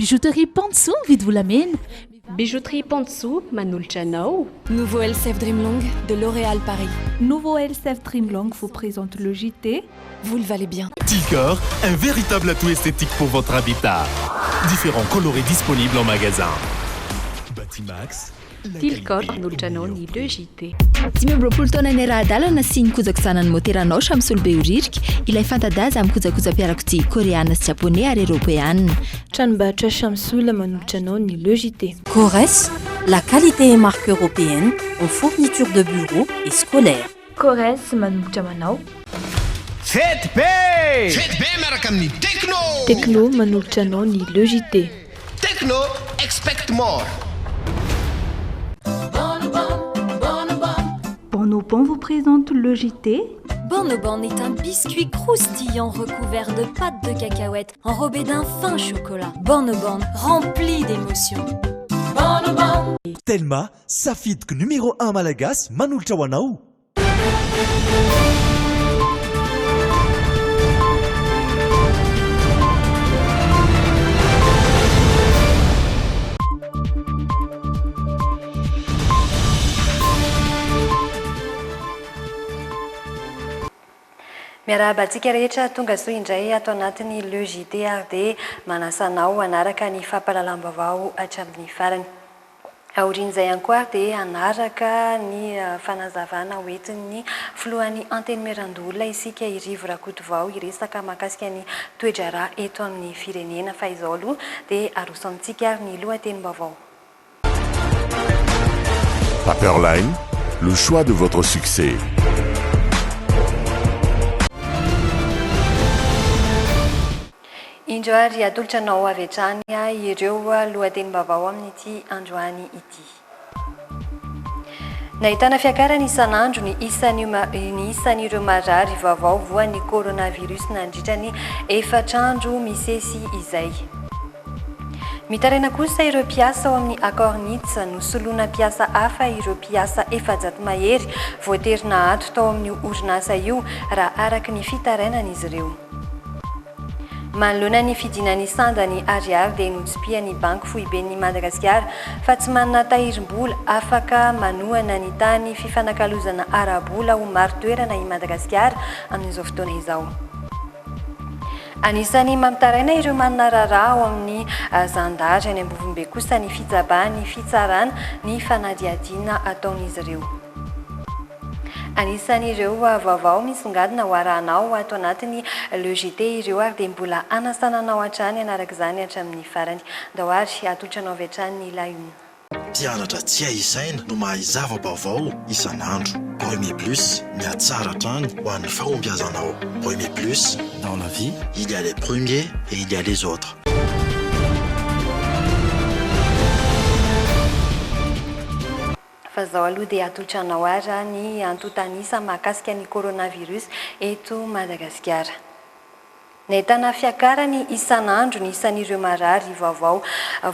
Bijouterie Pansou vide volamena. Bijouterie Pansou manolotra anao. Nouveau LCF Dreamlong de L'Oréal Paris. Nouveau LCF Dreamlong vous présente le JT. Vous le valez bien. Tilcor, un véritable atout esthétique pour votre habitat. Différents coloris disponibles en magasin. Batimax. Tilcor manolotra anao ny le JT. 20 taona ny raha-dalana sy nikozako zanany moteranao samy solobe oririka ilay fantadaza amin'ny kojakoja-piarakodia koreana sy japonais ary européenne. Tranombarotra Chamsoul manolotra anao ny le JT. Corès, la qualité et marque européenne en fourniture de bureaux et scolaires. Corès manolotra manao. ZB miaraka amin'ny Techno manolotra anao ny le JT. Techno expect more. Bonobon vous présente le JT. Bonobon est un biscuit croustillant recouvert de pâte de cacahuète enrobé d'un fin chocolat. Bonobon, rempli d'émotions. Bonobon. Telma, safidiko numéro 1 malagasy manolotra ho anao. Miarabantsika rehetra tonga soa indray ato anatin'ny le JT ary dia manasanao anaraka ny fampahalalam-baovao hatramin'ny farany. Aorian'izay ihany koa dia anaraka ny fanazavana hoentin'ny filohan'ny anteny Merandolona isika Irivo Rakotovao iresaka mahakasika ny toedrarà eto amin'ny firenena fa izao aloha dia aroso amintsika ny lohatenim-baovao. Paperline, le choix de votre succès. Indro ary atolotra anao avy hatrany ireo lohatenim-baovao amin'ity androany ity. Nahitana fiakarana isan'andro ny isan'ireo marary vaovao voan'ny coronavirus nandritra ny 4 andro misesy izay. Mitaraina kosa ireo mpiasa ao amin'ny Acornitz no soloana mpiasa hafa ireo mpiasa 700 mahery voaterina ato tao amin'ny orinasa io raha araka ny fitarainan'izy ireo. Manoloana ny fidinan'ny sandany ariary dia notsimpian'ny banky foiben'ny Madagasikara fa tsy manana tahirim-bola afaka manohana ny tany fifanakalozana arabola ho maro toerana i Madagasikara amin'izao fotoana izao. Anisany mamitaraina ireo manana raharaha ao amin'ny zandary any Ambovimbe kosa ny fitsabany fitsarana ny fanadiadiana ataon'izy ireo. Anisan'ireo vaovao misongadina ho arahanao ato anatiny le JT ireo ary dia mbola anasananao hatrany anaraka izany hatramin'ny farany. Ndao ary atolotra anao avy hatrany ny lahiny. Mpianatra tsy haizaina no mahay zava-baovao isan'andro. Premier Plus, mihatsara hatrany ho an'ny fahombiazanao. Premier Plus, dans la vie, il y a les premiers et il y a les autres. Fa zao aloha dia atolotra anao ary ny antotanisa mahakasika ny coronavirus eto Madagasikara. Nahitana fiakarany isan'andro ny isan'ireo marary vaovao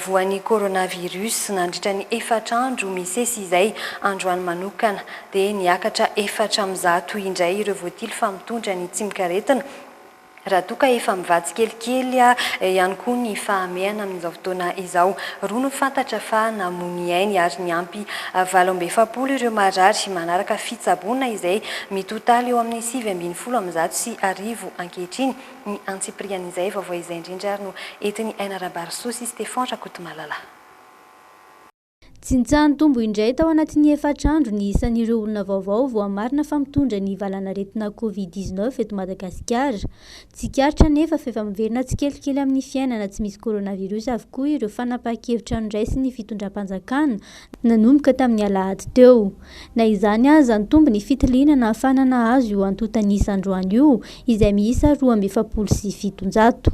voan'ny coronavirus nandritra ny 4 andro misesy izay androany manokana dia niakatra 400 indray ireo voatily fa mitondra ny tsimikaretina. Raha toka efa mivatsy kelikely ihany koa ny fahamehana amin'izao fotoana izao. Roa no fantatra fa namony ainy ary ny ampy 740 ireo marary manaraka fitsaboana izay mitotaly eo amin'ny 740 sy arivo ankehitriny ny antsiprian'izay vaovao izay indrindra ary no entin'ny Ainarabarsosy Stéphane Rakotomalala. Tsintsahany tombo indray tao anatin'ny 4 andro ny isan'ireo olona vaovao voamarina fa mitondra ny valanaretina Covid-19 eto Madagasikara. Tsikaritra nefa fa efa miverina tsikelikely amin'ny fiainana tsy misy coronavirus avokoa ireo fanapahan-kevitra niraisy ny fitondram-panjakana nanomboka tamin'ny alahady teo. Na izany aza ny tombo ny fitiliana afanana azo io antotany isandroany io izay miisa 270.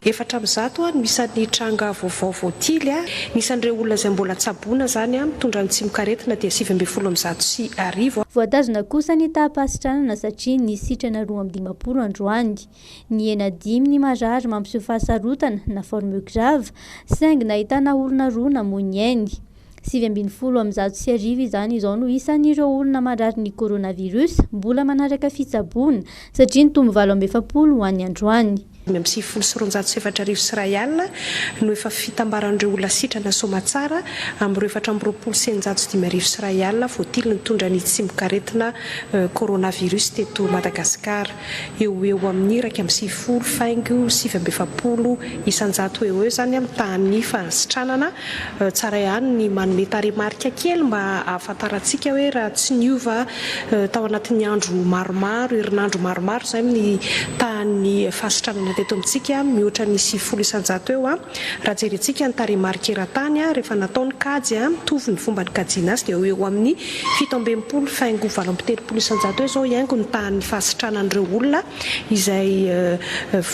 400 no isan'ny tranga vaovao voatily nisan'ireo olona izay mbola tsaboana zany mitondra ny tsimikaretina dia 740 sy arivo. Voatazona kosa ny tahapasitranana satria ny sitrana 250 androany. Ny 5 ny marary mampiseho fahasarotana na forme grave saingy nahitana olona 2 namony ainy. 770 izany izao no isan'ireo olona marary ny coronavirus mbola manaraka fitsaboana satria ny tombo 770 ho an'ny androany. $7 no efa fitambaran'ireo olona sitrana somatsara amin'ireo $400 voatily nitondra ny tsimbokaretina coronavirus teto Madagasikara eo amin'ny 1.7 isanjato eo zany amin'ny tany fahasitranana tsara ihany ny manome taremarika kely mba ahafantarantsika hoe raha tsy niova tao anatin'ny andro maromaro herinandro maromaro zay ny tany fahasitranana teto amintsika mihoatra ny 7 isanjato eo raha jerentsika ny taremarika eran-tany rehefa nataony kajy mitovy ny fomba ny kajiana azy dia eo amin'ny 17.7 isanjato eo zao iango ny tany fahasitranan'ireo olona izay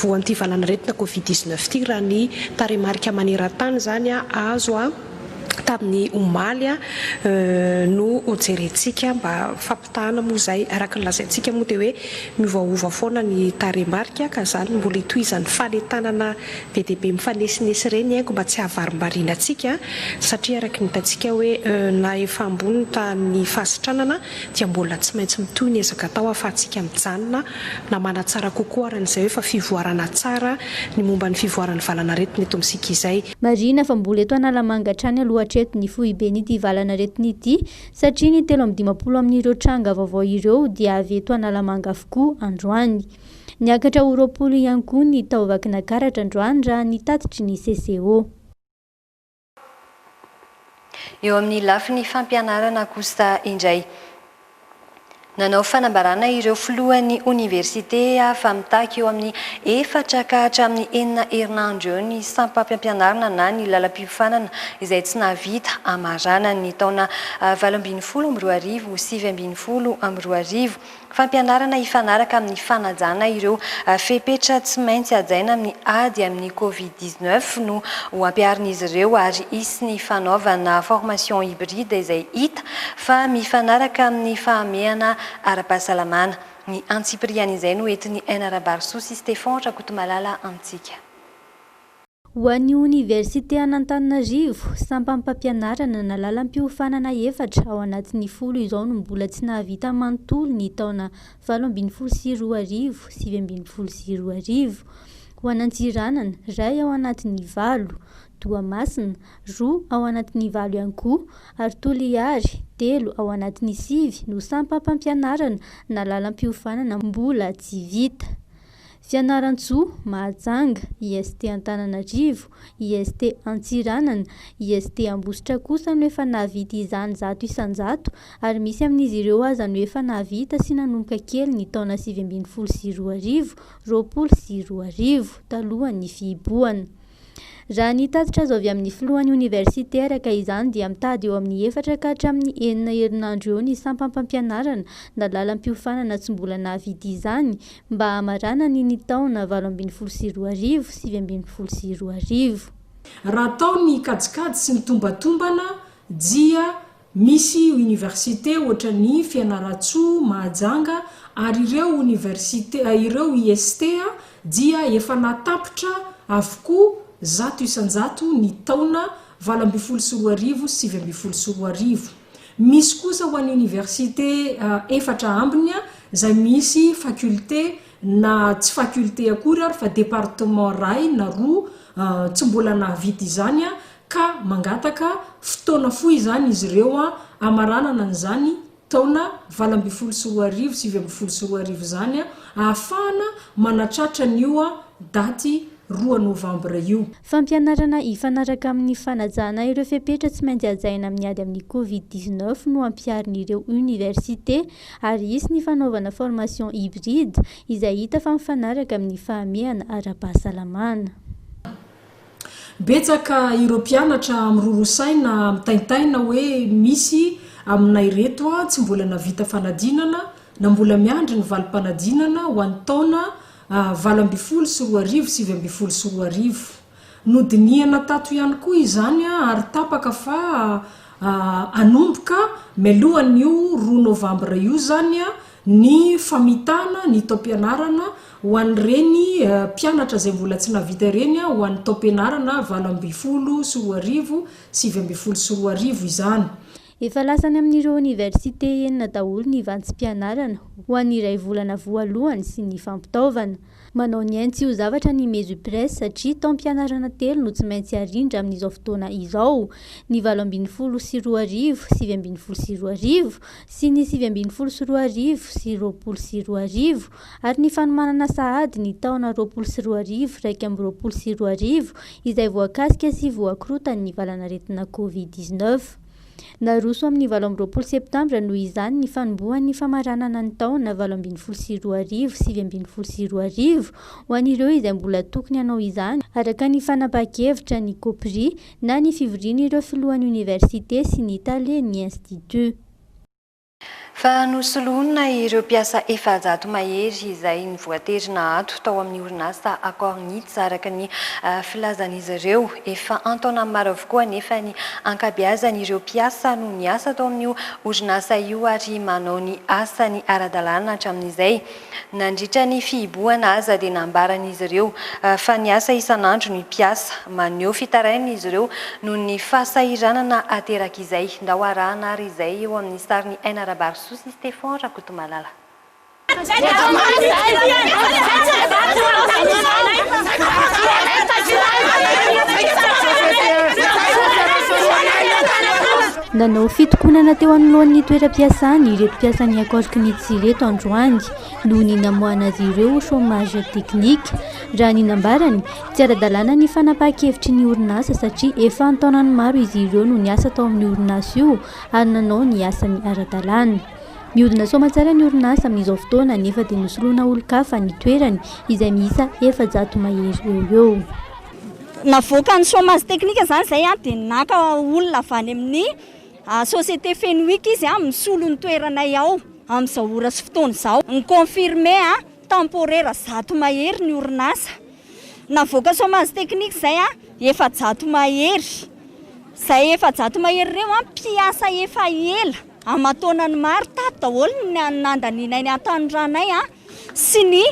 voantivalana retina Covid-19 ty raha ny taremarika maneran-tany zany azo tamin'ny omaly no jerentsika mba fampitahana moa zay araka ny lazaintsika moa dia hoe miovaova foana ny taremarika ka zany mbola itoizan'ny fanetanana be dia be mifanesinesy reny haingo mba tsy havarim-bariana atsika satria araka ny hitantsika hoe na efa ambony tany fahasitranana dia mbola tsy maintsy mitoy ny ezaka tao ahafahantsika mijanona na manatsara kokoa aran'izay hoe fa fivoarana tsara ny momba ny fivoaran'ny valana retina eto amintsika izay marina fa mbola eto analamanga hatrany alohatreto ny foibe nity valana retiny ity satria ny 3.20 amin'ireo tranga vaovao ireo dia avy eto analamanga avokoa androany niakatra Europol ihany koa ny taovaky nakaratra androany raha ny tatitry ny CCO. Eo amin'ny lafiny fampianarana kosa indray nanao fanambarana ireo filohan'ny université fa mitaky eo amin'ny 4 ka hatramin'ny 9 herinandro eo ny sampam-pampianarana na ny lalam-pihofanana izay tsy nahavita amarana ny taona 2012 sy 2012 fampianarana ifanaraka amin'ny fanajana ireo fepetra tsy maintsy ajaina amin'ny ady amin'ny Covid-19 no ho ampiarin'izy ireo ary isy ny fanaovana formation hybride izay hita fa mifanaraka amin'ny fahamehana ara-pahasalamana ny antsiprian'izay no entiny Ainarabarso sy Stéphane Rakotomalala amintsika. Ho an'ny Université Antananarivo sampam-pampianarana na lalam-piofanana 4 ao anatin'ny 10 izao no mbola tsy nahavita manontolo ny taona 2012 sy 2012. Ho an'Antsiranana 2 ao anatin'ny 8, Toamasina 2 ao anatin'ny 8 ihany koa ary Toliary 3 ao anatin'ny 9 no sampam-pampianarana na lalam-piofanana mbola tsy vita. Fianaran-tsoa Mahajanga, IST Antananarivo, IST Antsiranana, IST Ambositra kosa no efa nahavita izany 100 isanjato ary misy amin'izy ireo aza no efa nahavita sy nanomboka kely ny taona 2012 talohan'ny fihibohana. Raha ny tatitra azo avy amin'ny filohan'ny universitaire ka izany dia mitady eo amin'ny 4 ka hatramin'ny 9 herinandro eo ny sampam-pampianarana na lalam-piofanana tsy mbola nahavita izany mba hamarana ny taona 2012 sy 2012. Raha atao ny kajikajy sy ny tombatombana dia misy université ohatra ny Fianaratsoa, Mahajanga ary ireo université ireo IST dia efa natapitra avokoa 100 isanjato ny taona 2012 sy 2012. Misy kosa ho an'ny université 4 ambiny izay misy faculté na tsy faculté akory ary fa département ray na 2 tsy mbola nahavita izany ka mangataka fotoana fohy izany izy ireo amaranana an'izany taona 2012 sy 2012 zany ahafahana manatratra n'io daty 2 novambra io. Fampianarana ifanaraka amin'ny fanajana ireo fepetra tsy maintsy ajaina amin'ny ady amin'ny Covid-19 no ampiarin'ireo université ary isy ny fanaovana formation hybride izay hita fa mifanaraka amin'ny fahamehana ara-pahasalamana. Betsaka ireo mpianatra mirorosaina mitaintaina hoe misy aminay reto tsy mbola navita fanadinana na mbola miandry ny valim-panadinana ho an'ny taona 2012 sy 2012. Nodiniana tato ihany koa izany ary tapaka fa anomboka melohan'io 2 novambra io zany ny famitana ny taom-pianarana ho an'ireny mpianatra izay mbola tsy navita ireny ho an'ny taom-pianarana 2012 sy 2012 izany. Efa lasany amin'ireo oniversite enina daholo ny vantsim-pianarana ho an'ny iray volana voalohany sy ny fampitaovana. Manao ny ainy tsy ho zavatra ny Mesupresse satria taom-pianarana telo no tsy maintsy arindra amin'izao fotoana izao. Ny 8.10 sy 2 arivo, 7.10 sy 2 arivo sy ny 7.10 sy 2 arivo sy 20 sy 2 arivo ary ny fanomanana sahady ny taona 20 sy 2 arivo, 1.20 sy 2 arivo izay voakasika sy voakorotan'ny valanaretina Covid-19. Naroso amin'ny 20 septambra noho izany ny fanombohan'ny famaranana ny taona 8.10 sy 2 arivo, 7.10 sy 2 arivo ho an'ireo izay mbola tokony hanao izany araka ny fanapa-kevitra ny COPRI na ny fivorian'ireo filohan'ny oniversite sy ny Talen'ny Institut. Fa nosoloana ireo mpiasa efajato mahery izay nivoaterina ato tao amin'ny orinasa Akornitz araka ny filazan'izy ireo. Efa antaona maro avokoa nefa ny ankabeazan'ireo mpiasa no niasa tao amin'io orinasa io ary manao ny asany ara-dalàna hatramin'izay. Nandritra ny fihiboana aza dia nambaran'izy ireo fa ny asa isan'andro ny mpiasa maneho fitarain'izy ireo noho ny fahasahiranana aterak'izay. Nda ho arahana ary izay eo amin'ny sarin'ny Aina Rabarso sy Stéphane Rakotomalala. Nanao fitokonana teo anoloan'ny toeram-piasany ireto mpiasan'ny Akornitz ireto androany noho ny namoahana azy ireo chômage teknika. Raha ny nambarany, tsy ara-dalàna ny fanapahan-kevitry ny orinasa satria efa antaonany maro izy ireo no niasa tao amin'ny orinasa io ary nanao ny asany ara-dalàna. Mihodina soamantsara ny orinasa amin'izao fotoana nefa dia nosoloana olon-kafa ny toerany izay miisa 700 mahery eo. Navoaka ny chômage teknika zany zay dia naka olona avy any amin'ny société Fenwick izy misolo ny toeranay ao amin'izao ora sy fotoana izao. Ny confirmé temporaire 100 mahery ny orinasa. Navoaka chômage teknika zay 700 mahery. Zay 700 mahery ireo mpiasa efa ela amatonany maro tato daholo ny nandaninay ny atandranay sy ny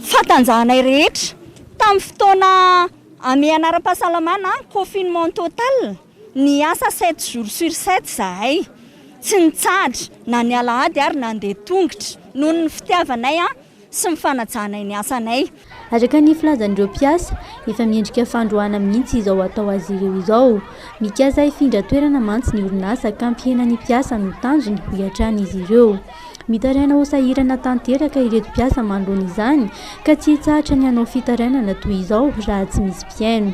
fatanjahanay rehetra. Tamin'ny fotoana ame anara-pahasalamana confinement total ny asa 7 jours sur 7 zahay tsy nitsahatra na ny alahady ary nandeha tongotra noho ny fitiavanay sy mifanajanay ny asanay. Araka ny filazan'ireo mpiasa efa miendrika fandroana mihitsy izao atao azy ireo izao. Mikasa ifindra toerana mantsy ny orinasa ka ampihenany mpiasa no tanjony hiatran'izy ireo. Mitaraina ho sahirana tanteraka ireto mpiasa manoloana izany ka tsy hitsahatra ny hanao fitarainana toy izao raha tsy misy mpiaino.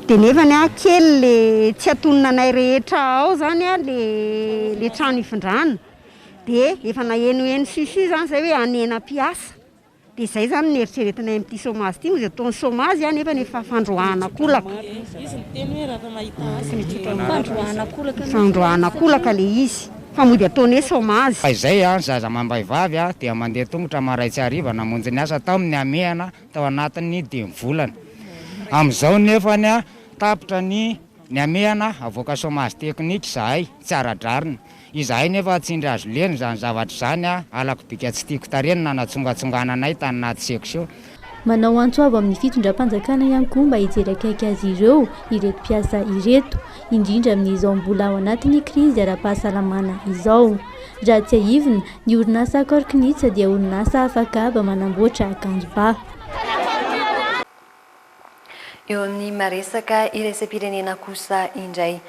Dia nefa ny kely le tsy atononanay rehetra ao zany le trano ifindrana dia efa nahenoheno sisi zany zay hoe anena mpiasa. Dia izay zany nieritreretinay amin'ity chômage ity moa ataony chômage nefa nefa fandroahana kolaka. Fandroahana kolaka le izy. Famody ataony chômage. Izay zaza mambaivavy dia mandeha tongotra maraitsy hariva namonjy ny asa tao amin'ny amehana tao anatin'ny 10 volana. Amin'izao nefa ny tapitra ny amehana avoaka chômage teknika zahay tsy ara-drarina. Izahay nefa atsindry azo leny zany zavatra zany alako bika tsy tiako tarenina natsongatsingananay tany naty section. Manao antsoavo amin'ny fitondram-panjakana ihany koa mba hijery akaiky azy ireo ireto mpiasa ireto indrindra amin'izao mbola ao anatin'ny krizy ara-pahasalamana izao. Raha tsy aivina ny orinasa Akornitz dia orinasa afaka aba manamboatra akanjo ba. Eo amin'ny maresaka iraisam-pirenena kosa indray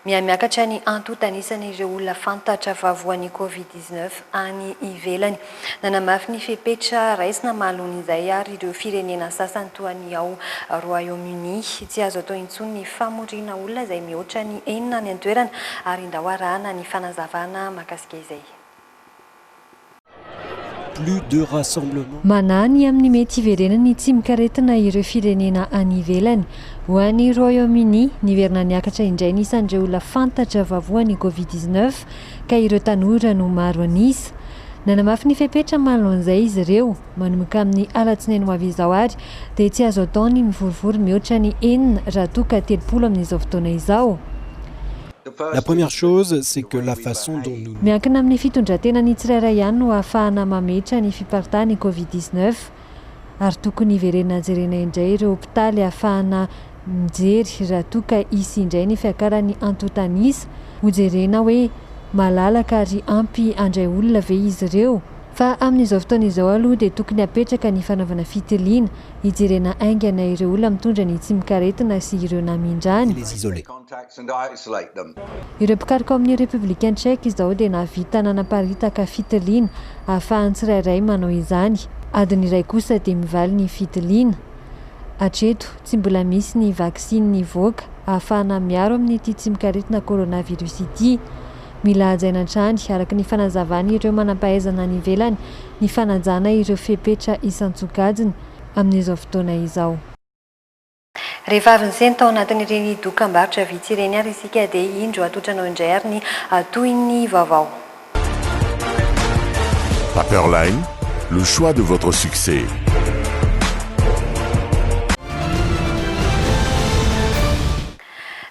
miakatra ny antotanisany ireo olona fantatra vavoan'ny Covid-19 any ivelany. Nanamafy ny fepetra raisina mahalony izay ary ireo firenena sasany toa ny ao Royaume-Uni tsy azo atao intsony ny famoriana olona izay mihoatra ny 9 ny antoerana ary nda ho arahana ny fanazavana makasika izay. Manany amin'ny mety hiverenany tsy mikaretina ireo firenena any ivelany. Ho an'ny Royaume-Uni niverina niakatra indray nisan'ireo olona fantatra vavoan'ny Covid-19 ka ireo tanora no maro anisa. Nanamafy ny fepetra manoloan'izay izy ireo manomboka amin'ny alatsinainy ho avy izao ary dia tsy azo atao ny mivorivory mihoatra ny 9 raha toa ka 30 amin'izao fotoana izao. La première chose, c'est que la façon dont nous... Miankina amin'ny fitondratena ny tsirairay ihany no ahafahana mametra ny fiparitahan'ny Covid-19 ary tokony hiverenana jerena indray ireo hopitaly ahafahana mijery raha toa ka isy indray ny fiakarany antotanisa hojerena hoe malalaka ary ampy andray olona ve izy ireo. Fa amin'izao fotoana izao aloha dia tokony apetraka ny fanaovana fitiliana hijerena aingana ireo olona mitondra ny tsy mikaretina sy ireo namindrany. Ireo mpikaroka amin'ny Républicaine Tchèque izao dia nahavita nanaparitaka fitiliana ahafahan'ny tsirairay manao izany. Adiny iray kosa dia mivaly ny fitiliana. Hatreto tsy mbola misy ny vaksiny nivoaka ahafahana miaro amin'ity tsy mikaretina coronavirus ity. Mila hajaina hatrany araka ny fanazavany ireo manam-pahaizana any ivelany ny fanajana ireo fepetra isan-tsokajiny amin'izao fotoana izao. Rehefa avy ny tao anatin'ireny dokam-barotra vitsy ireny ary isika dia indro atotranao indray ary ny toy ny vaovao. Paperline, le choix de votre succès.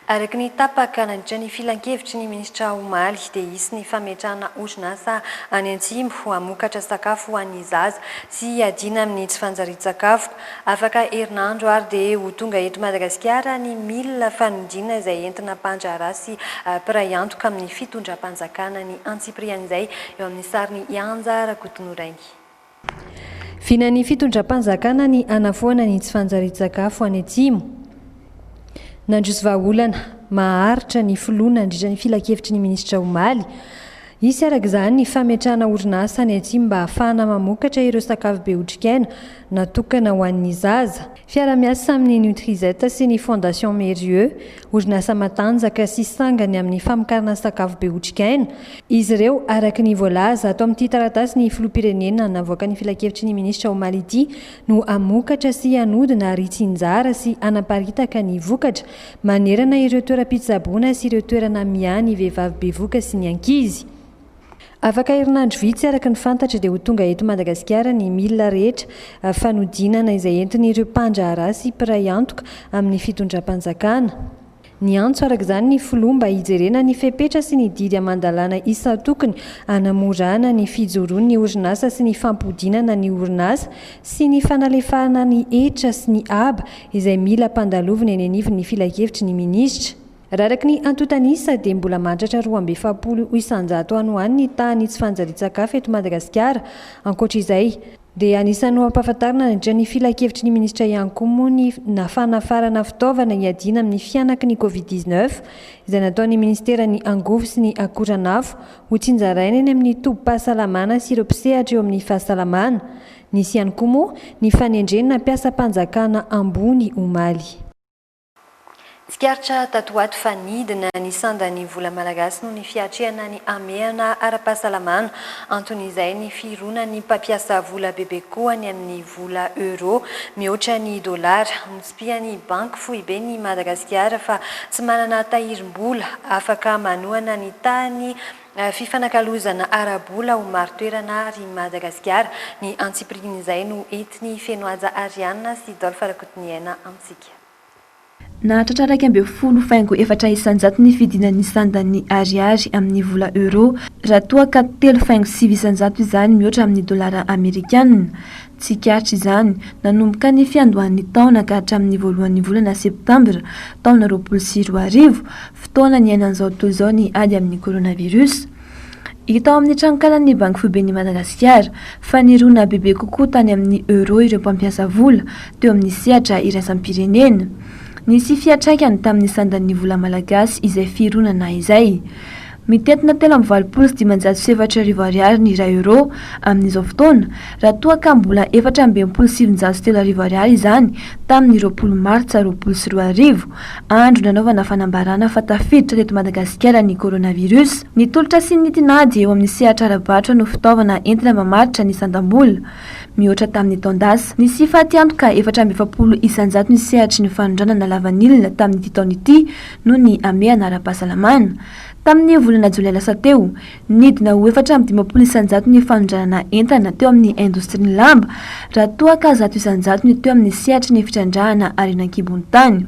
Araka ny tapaka nandritra ny filan-kevitry ny minisitra Omaly dia isy ny fametrahana orinasa any Antsimo hamokatra sakafo ho an'ny zaza sy adina amin'ny tsy fanjarian-tsakafo. Afaka herinandro ary dia ho tonga eto Madagasikara ny milina fanodinana izay entina mpandraharaha sy mpiray antoka amin'ny fitondram-panjakana ny Antsipriana izay eo amin'ny sariny Ianja Rakotonorainy. Finan'ny fitondram-panjakana ny anafoana ny tsy fanjarian-tsakafo any Antsimo. Nandrozy vahaolana maharitra ny filoana nandritra ny filan-kevitry ny minisitra Omaly. Isy araka izany ny fametrahana orinasa any Antsimo mba ahafahana mamokatra ireo sakafo be otrikaina natokana ho an'ny zaza. Fiara-miasa amin'ny Nutrisette sy ny Fondation Mérieux, orinasa matanjaka sy sangany amin'ny famokarana sakafo be otrikaina. Izy ireo araka ny voalaza ato amin'ity taratasy ny filoham-pirenena navoaka ny filan-kevitry ny minisitra Omaly ity no hamokatra sy hanodina ary tsinjara sy anaparitaka ny vokatra manerana ireo toeram-pitsaboana sy ireo toerana miany vehivavy bevoka sy ny ankizy. Afaka herinandro vitsy araka ny fantatra dia ho tonga eto Madagasikara ny milina rehetra fanodinana izay entin'ireo mpandraharaha sy mpiray antoka amin'ny fitondram-panjakana. Ny antso araka izany ny filomba hijerena ny fepetra sy ny didy amandalana isan-tokony hanamorana ny fijoroan'ny orinasa sy ny fampodinana ny orinasa sy ny fanalefahana ny hetra sy ny aba izay mila mpandalovina eny anivon'ny filan-kevitry ny minisitra. Raha araka ny antotanisa dia mbola mandratra 240 isan-jato any ho any ny tany tsy fanjarian-tsakafo eto Madagasikara. Ankoatra izay dia anisan'ny ampahafantarina nandritra ny filan-kevitry ny minisitra ihany koa moa ny fanafarana fitaovana hiadiana amin'ny fianaky ny Covid-19 izay nataon'ny ministerany angovo sy ny akoranafo ho tsinjaraina eny amin'ny tobim-pahasalamana sy ireo mpisehatra eo amin'ny fahasalamana. Nisy ihany koa moa ny fanendrena mpiasa-panjakana ambony Omaly. Tsikaritra tatoato fanidina ny sandan'ny vola malagasy no ny fiatrehana ny amehana ara-pahasalamana anton'izay ny fironan'ny mpampiasa vola bebe koa ny amin'ny vola euro mihoatra ny dolara. Notsimpian'ny banky fohy be ny Madagasikara fa tsy manana tahirim-bola afaka manohana ny tany fifanakalozana arabola ho maro toerana ary Madagasikara. Ny Antsipriana izay no entiny Fenoaja Ariana sy Dolpha Rakotoniaina amintsika. Nahatratra 1.4 isan-jato ny fidinan'ny sandan'ny ariary amin'ny vola euro raha toa ka 3.5 isan-jato izany mihoatra amin'ny dolara amerikanina. Tsikaritra izany nanomboka ny fiandohan'ny taona ka hatramin'ny voalohan'ny volana septambra taona 2020 fotoana ny ainan'izao tontolo izao ny ady amin'ny coronavirus. Hita ao amin'ny tranonkalan'ny banky foiben'ny Madagasikara fa nirona bebe kokoa tany amin'ny euro ireo mpampiasa vola teo amin'ny sehatra iraisam-pirenena. Nisy fiantraikany tamin'ny sandan'ny vola malagasy izay fironana izay. Mitentina 3.7 ariary ny iray euro amin'izao fotoana raha toa ka mbola 4.7 ariary izany tamin'ny 20 martsa 2020 andro nanaovana fanambarana fa tafiditra teto Madagasikara ny coronavirus. Ny tolotra sy ny tinady eo amin'ny sehatra ara-barotra no fitaovana entina mamaritra ny sandam-bola. Mihoatra tamin'ny taondasa nisy fatiantoka 470 isan-jato ny sehatry ny fanondranana lavanilina tamin'ity taona ity no ny amehana ara-pahasalamana. Tamin'ny volana jolay lasa teo, nidina ho 450 isan-jato ny fanondranana entana teo amin'ny indostria lamba raha toa ka 100 isan-jato ny teo amin'ny sehatry ny fitrandrahana arenan-kibony tany.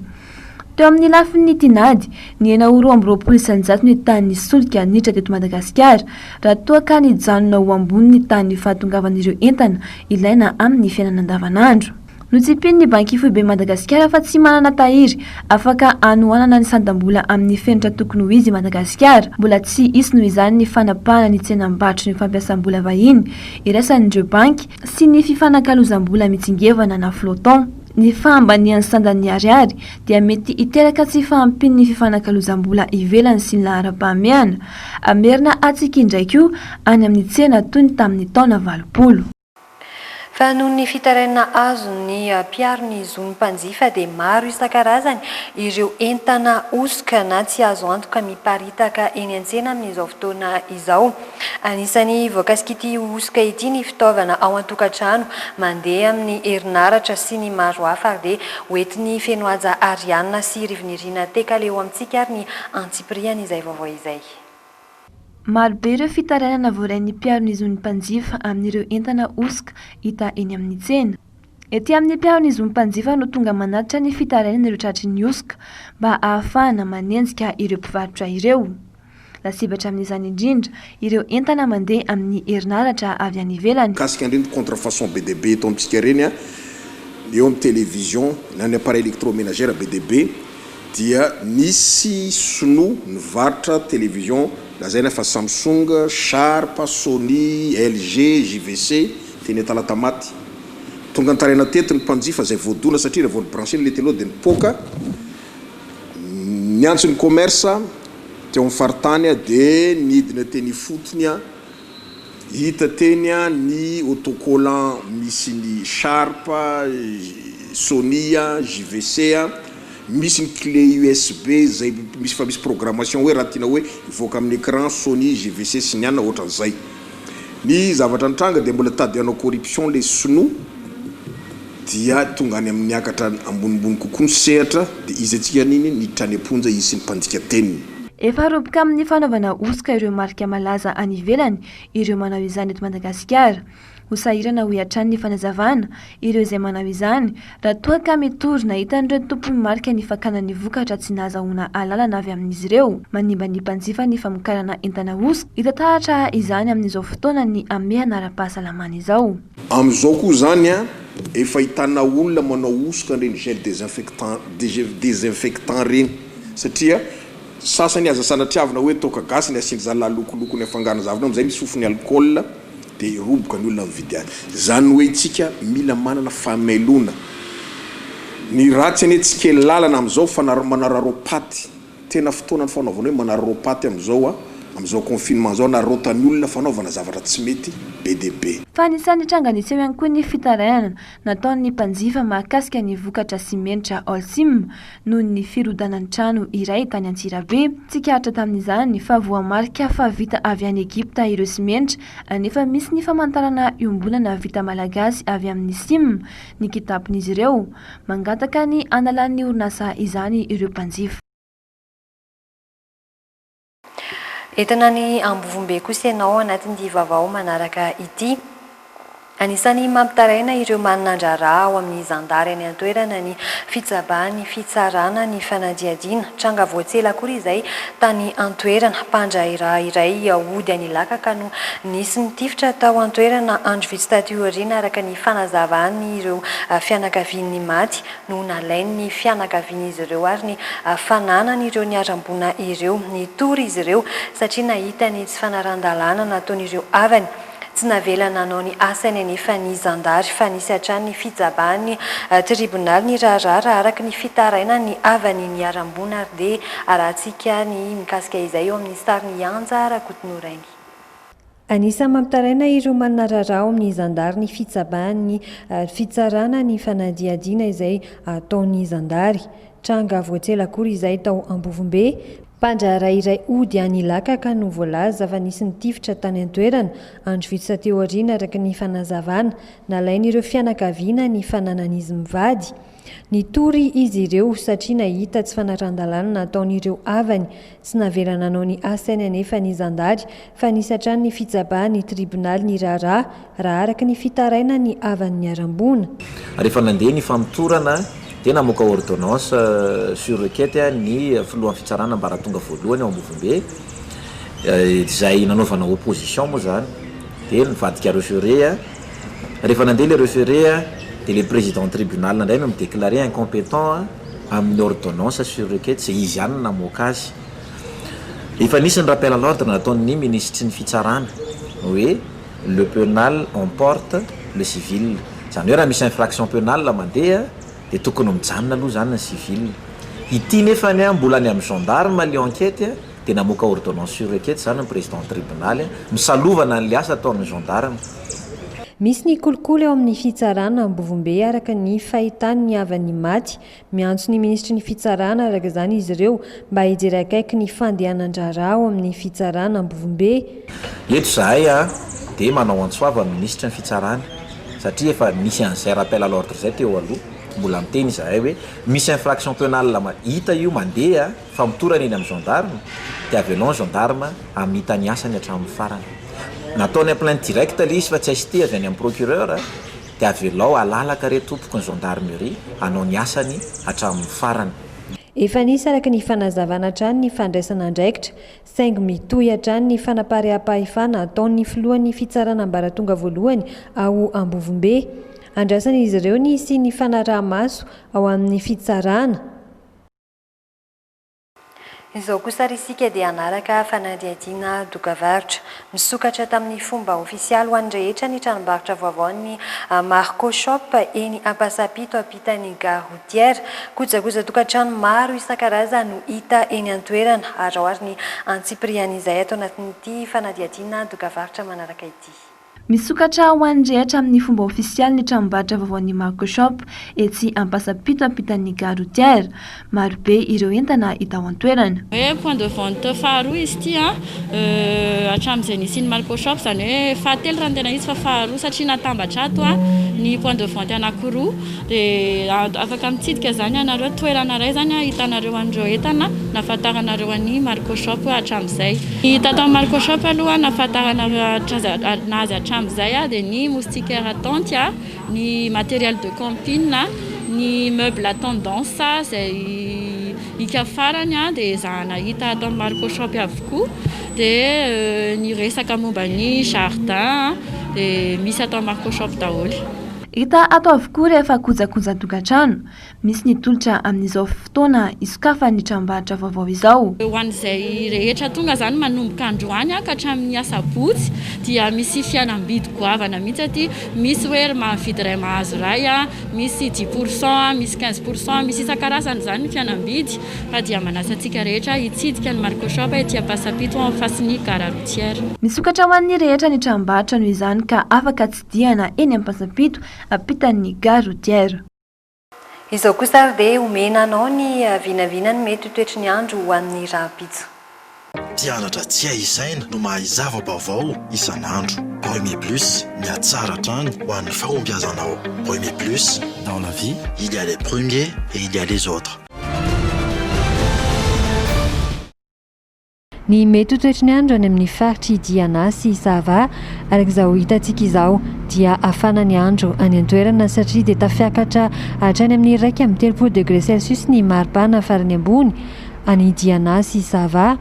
Teo amin'ny lafin'ny tinady, ny 420 isan-jato ny tany solika niditra teto Madagasikara raha toa ka nijanona ho ambony ny tany fahatongavan'ireo entana ilaina amin'ny fiainana andavanandro. Notsipin'ny banky foibe Madagasikara fa tsy manana tahiry afaka anohanana ny sandam-bola amin'ny fenitra tokony ho izy Madagasikara. Mbola tsy isy noho izany ny fanapahana ny tsenam-barotra ny fampiasam-bola vahiny irasan'ireo banky sy ny fifanankalozam-bola mitsingevana na floton. Ny fahambanian'ny standardny ariary dia mety hiteraka tsy fahampin'ny fifanankalozam-bola ivelany sy ny laharam-pahamehana. Amerina atsika indraiky io any amin'ny tsena toy ny tamin'ny taona 20. Fa noho ny fitaraina azo ny mpiaro ny zon'ny mpanjifa dia maro isan-karazany ireo entana osoka na tsy azo antoka miparitaka eny an-tsena amin'izao fotoana izao. Anisany voakasika ity osoka ity ny fitaovana ao an-tokantrano mandeha amin'ny herinaratra sy ny maro hafa dia hoentin'ny fenoaja arianina sy rivinirina tekaleo amintsika ary ny antsipriany izay vaovao izay. Marobe ireo fitarainana voarain'ny mpiaro zon'ny mpanjifa amin'ireo entana osoka hita eny amin'ny tsena. Ety amin'ny mpiaro zon'ny mpanjifa no tonga manatitra ny fitarainana ireo tratry ny osoka mba ahafahana manenjika ireo mpivarotra ireo. Lasibatra amin'izany indrindra ireo entana mandeha amin'ny herinaratra avy any ivelany. Kasika indrindra contrefaçon BDB eto amintsika reny eo amin'ny télévision na ny appareil électroménagère BDB dia nisy sinoa nivarotra télévision lazaina fa Samsung, Sharp, Sony, LG, JVC teny Talatamaty. Tonga nitaraina teto ny mpanjifa zay voadona satria rehefa nibranché le telo dia nipoka. Niantso ny commerce teo amin'ny faritany dia nidina teny fotony hita teny ny autocollant misy ny Sharp, Sony, JVC misy ny clé USB zay misy fa misy programmation hoe raha tiana hoe ivoaka amin'ny écran Sony, JVC sy ny anna ohatran'izay. Ny zavatra nitranga dia mbola tadianao corruption le sinoa dia tonga any amin'ny akatra ambonimbony kokoa ny sehatra dia izy atsika niny niditra ny amponja izy sy ny mpandika teniny. Efa roboka amin'ny fanaovana osoka ireo marika malaza any ivelany ireo manao izany eto Madagasikara. Hosahirana ho iatran'ny ny fanazavana ireo izay manao izany raha toa ka mitorina hitan'ireo tompony marika ny fakana ny vokatra tsy nahazahoana alalana avy amin'izy ireo. Manimba ny mpanjifa ny famokarana entana osoka hitatahatra izany amin'izao fotoana ny amehana ara-pahasalamana izao. Amin'izao koa zany efa hitana olona manao osoka reny gel désinfectant reny satria sasany aza sanatriavina hoe toka gasy ny asiany zany lalokoloko ny afangana zavana amizay misy fofony alcool dia roboka ny olona mividy azy. Zany hoe itsika mila manana fahamelona. Ny ratsy ane tsika lalana amin'izao manararopaty tena fotoana ny fanaovana hoe manararopaty amin'izao confinement zao narotany olona fanaovana zavatra tsy mety BDB. Fa anisan'ny tranganiseho ihany koa ny fitarainana nataon'ny mpanjifa mahakasika ny vokatra simenitra Holcim noho ny firodanany trano iray tany Antsirabe. Tsikaritra tamin'izany fa voamarika fa vita avy any Egypta ireo simenitra anefa misy ny famantarana iombonana vita malagasy avy amin'ny sim ny kitapin'izy ireo. Mangataka ny analan'ny orinasa izany ireo mpanjifa. Entina ny ambovombe kosa ianao anatin'ny vaovao manaraka ity. Anisany mampitaraina ireo manandrara ao amin'ny zandary any an-toerana ny fitsabany fitsarana ny fanadiadiana. Tranga voatsela kory izay tany an-toerana mpandraharaha iray ody any Ilaka ka no nisy nitifitra tao an-toerana andro vitsy taty aoriana araka ny fanazavany ireo fianakavian'ny maty no nalainy ny fianakavian'izy ireo ary ny fananany ireo niarambona ireo nitory izy ireo satria nahita ny tsy fanaran-dalàna nataon'ireo avany. Tsy navelana nanao ny asany anefa ny zandary fa nisy hatrany ny fitsabany tribunal ny raharaha araka ny fitaraina ny avany niarambona ary dia arahantsika ny mikasika izay eo amin'ny sary ny anja Rakotonorainy. Anisany mampitaraina ireo manana raharaha ao amin'ny zandary ny fitsabany fitsarana ny fanadiadiana izay ataon'ny zandary. Tranga voatsela kory izay tao Ambovombe. Mpandraharaha iray ody any Ilaka ka no voalaza fa nisy nitifitra tany an-toerana andro vitsy teo aoriana araka ny fanazavana nalain'ireo fianakaviana ny fananan'izy mivady. Nitory izy ireo satria nahita tsy fanaran-dalàna nataon'ireo avany tsy navelana nanao ny asany anefa ny zandary fa nisy hatrany ny fitsabany ny tribunal ny raharaha raha araka ny fitaraina ny avany niarambona. Rehefa nandeha ny famitorana dia namoaka ordonnance sur requête ny filohan'ny fitsarana mba raha tonga voalohany ao Ambovombe izay nanaovana opposition moa zany dia nivadika référé rehefa nandeha le référé dia le président tribunal indray no midéclaré incompétent amin'ny ordonnance sur requête zay izy ihany namoaka azy. Efa nisy ny rappel à l'ordre nataon'ny ministre ny fitsarana hoe le pénal emporte le civil, zany hoe raha misy infraction pénale mandeha dia tokony mijanona aloha zany ny civil. Ity nefany mbola any amin'ny gendarme le enquête dia namoaka ordonnance sur requête zany ny président tribunal misalovana an'le asa ataon'ny gendarme. Misy ny kolokolo eo amin'ny fitsarana Ambovombe araka ny fahitany ny avany maty, miantso ny ministry ny fitsarana araka izany izy ireo mba hijery akaiky ny fandehanan-draharaha ao amin'ny fitsarana Ambovombe. Eto zahay dia manao antsoava amin'ny ministre ny fitsarana satria efa nisy an'izay rappel à l'ordre zay teo aloha, mbola miteny zahay hoe misy infraction pénale hita io mandeha fa mitorana eny amin'ny gendarme dia avelon gendarme amita ny asany hatramin'ny farany. Nataony plainte directe le izy fa tsy aisy avy any amin'ny procureur dia avelao alalaka re tompoko ny gendarmerie anao ny asany hatramin'ny farany. Efa nisy araka ny fanazavana hatrany ny fandraisana andraikitra, saingy mitohy hatrany ny fanapaream-pahefana ataon'ny filohan'ny fitsarana ambaratonga voalohany ao Ambovombe. Andrasana izy ireo ny sy ny fanaraha-maso ao amin'ny fitsarana. Izao kosa risika dia anaraka fanadihadiana dokavarotra misokatra tamin'ny fomba ofisialy ho an'ny rehetra ny tranombarotra vaovao ny Marco Shop eny Ampasapito ampitan'ny gare routière. Kojakoja tokantrano maro isan-karazany no hita eny an-toerana ary ny antsiprian'izay atao anatin'ity fanadihadiana dokavarotra manaraka ity. Misokatra ho an'ny rehetra amin'ny fomba ofisialy ny tranombarotra vaovaon'ny Marco Shop etsy Ampasapito ampitan'ny gare routière. Maro be ireo entana hita ao an-toerana. Hoe point de vente faharoa izy ity hatramin'izay nisy ny Marco Shop zany hoe fahatelo raha ny tena izy fa faharoa satria natambatra ato ny point de vente anankiroa dia afaka mitsidika zany anareo toerana iray zany hitanareo an'ireo entana nafantaranareo an'ny Marco Shop hatramin'izay. Hita tao Marco Shop aloha nafantaranareo nazy hatramin'izay dia ny moustiquaire tente, ny matériel de camping, ny meuble à tendance zay hika farany dia zahana hita atao Marco Shop avokoa, dia ny resaka momba ny jardin dia misy atao Marco Shop daholo. Hita ato avokoa rehefa kojakoja tokantrano, misy ny tolotra amin'izao fotoana isokafa ny tranombarotra vaovao izao. Ho an'izay rehetra tonga zany manomboka androany ka hatramin'ny asabotsy dia misy fihenam-bidy goavana mihitsy aty, misy hoe mahavidy iray mahazo iray, misy 10%, misy 15%, misy isan-karazany zany ny fihenam-bidy fa dia manasa antsika rehetra hitsidika ny Marco Shop ety Ampasapito en face ny gare routière. Misokatra ho an'ny rehetra ny tranombarotra noho izany ka afaka tsidihana eny Ampasapito ampitan'ny gare routière. Izao kosa dia omena anao ny vinavinany mety toetry ny andro ho an'ny rahampitso. Mpianatra tsy aisaina no mahazava vaovao isan'andro. Premier Plus, mihatsara hatrany ho an'ny fahombiazanao. Premier Plus, dans la vie, il y a les premiers et il y a les autres. Ny mety toetry ny andro any amin'ny faritry Diana sy Sava arak'izao hitantsika izao dia afana ny andro any an-toerana satria dia tafiakatra hatrany amin'ny 1.3°C ny maripana farany ambony any Diana sy Sava,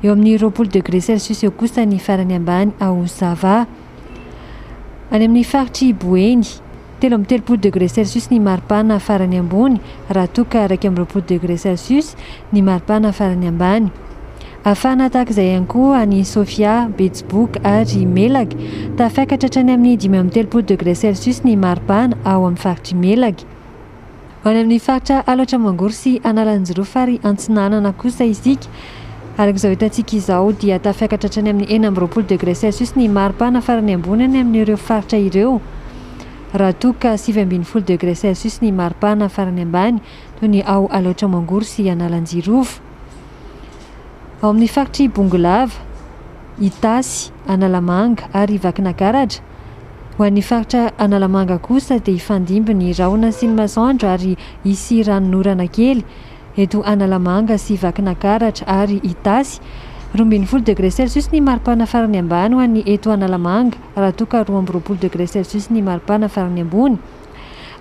eo amin'ny 20°C eo kosa ny farany ambany ao Sava. Any amin'ny faritry Boeny 3.3°C ny maripana farany ambony raha toka 2.2°C ny maripana farany ambany. Afana tahak'izay ihany koa any Sofia, Betsbook ary Melag tafiakatra hatrany amin'ny 5.3°C ny maripana ao amin'ny faritry Melag. Any amin'ny faritra Alaotra Mangoro sy Analanjirofo ary Antsinanana kosa isika arak'izao hitantsika izao dia tafiakatra hatrany amin'ny 4.2°C ny maripana farany ambony any amin'ireo faritra ireo raha toka 7.2°C ny maripana farany ambany toy ny ao Alaotra Mangoro sy Analanjirofo. Ao amin'ny faritry Bongolava, Itasy, Analamanga ary Vakinakaratra. Ho an'ny faritra Analamanga kosa dia hifandimby ny rahona sy ny masoandro ary hisy ranonorana kely eto Analamanga sy Vakinakaratra ary Itasy. 2.0°C ny maripana farany ambany ho an'ny eto Analamanga raha toka 2.2°C ny maripana farany ambony.